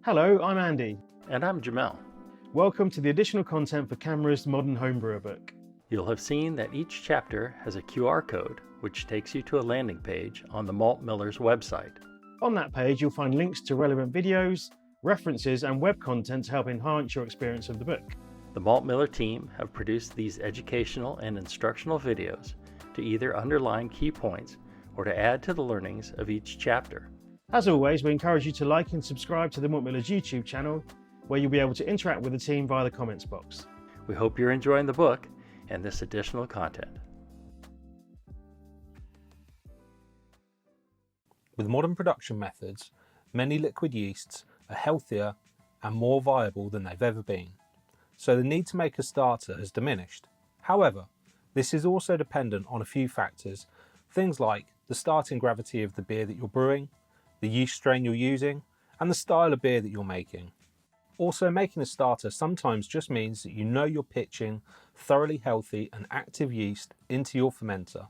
Hello, I'm Andy. And I'm Jamel. Welcome to the additional content for CAMRA's Modern Homebrewer book. You'll have seen that each chapter has a QR code which takes you to a landing page on the Malt Miller's website. On that page, you'll find links to relevant videos, references, and web content to help enhance your experience of the book. The Malt Miller team have produced these educational and instructional videos to either underline key points or to add to the learnings of each chapter. As always, we encourage you to like and subscribe to the Malt Miller's YouTube channel, where you'll be able to interact with the team via the comments box. We hope you're enjoying the book and this additional content. With modern production methods, many liquid yeasts are healthier and more viable than they've ever been, so the need to make a starter has diminished. However, this is also dependent on a few factors, things like the starting gravity of the beer that you're brewing, the yeast strain you're using, and the style of beer that you're making. Also, making a starter sometimes just means that you know you're pitching thoroughly healthy and active yeast into your fermenter.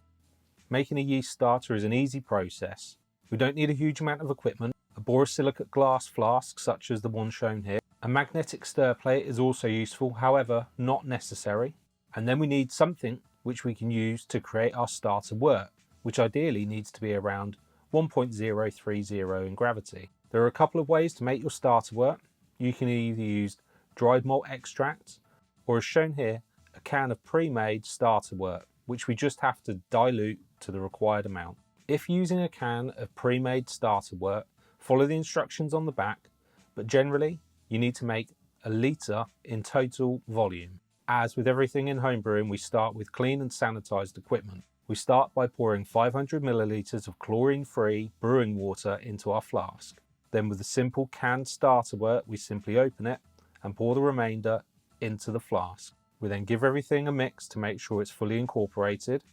Making a yeast starter is an easy process. We don't need a huge amount of equipment. A borosilicate glass flask such as the one shown here. A magnetic stir plate is also useful, however not necessary. And then we need something which we can use to create our starter wort, which ideally needs to be around 1.030 in gravity. There are a couple of ways to make your starter wort. You can either use dried malt extract, or as shown here, a can of pre-made starter wort, which we just have to dilute to the required amount. If using a can of pre-made starter wort, follow the instructions on the back, but generally you need to make a litre in total volume. As with everything in homebrewing, we start with clean and sanitized equipment. We start by pouring 500 millilitres of chlorine-free brewing water into our flask. Then with a simple canned starter wort, we simply open it and pour the remainder into the flask. We then give everything a mix to make sure it's fully incorporated.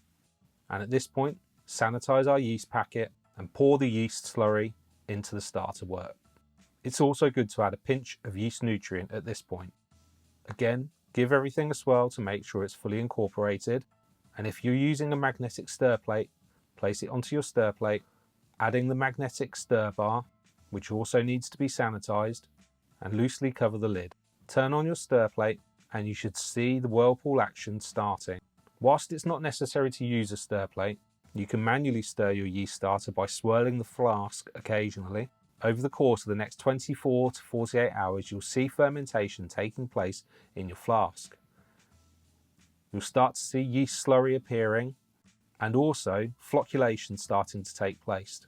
And at this point, sanitize our yeast packet and pour the yeast slurry into the starter wort. It's also good to add a pinch of yeast nutrient at this point. Again, give everything a swirl to make sure it's fully incorporated. And if you're using a magnetic stir plate, place it onto your stir plate, adding the magnetic stir bar, which also needs to be sanitized, and loosely cover the lid. Turn on your stir plate and you should see the whirlpool action starting. Whilst it's not necessary to use a stir plate, you can manually stir your yeast starter by swirling the flask occasionally. Over the course of the next 24 to 48 hours, you'll see fermentation taking place in your flask. You'll start to see yeast slurry appearing and also flocculation starting to take place.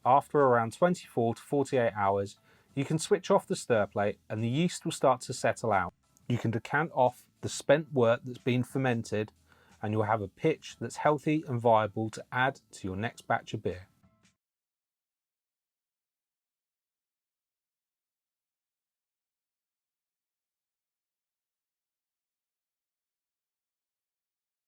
After around 24 to 48 hours, you can switch off the stir plate and the yeast will start to settle out. You can decant off the spent wort that's been fermented and you'll have a pitch that's healthy and viable to add to your next batch of beer.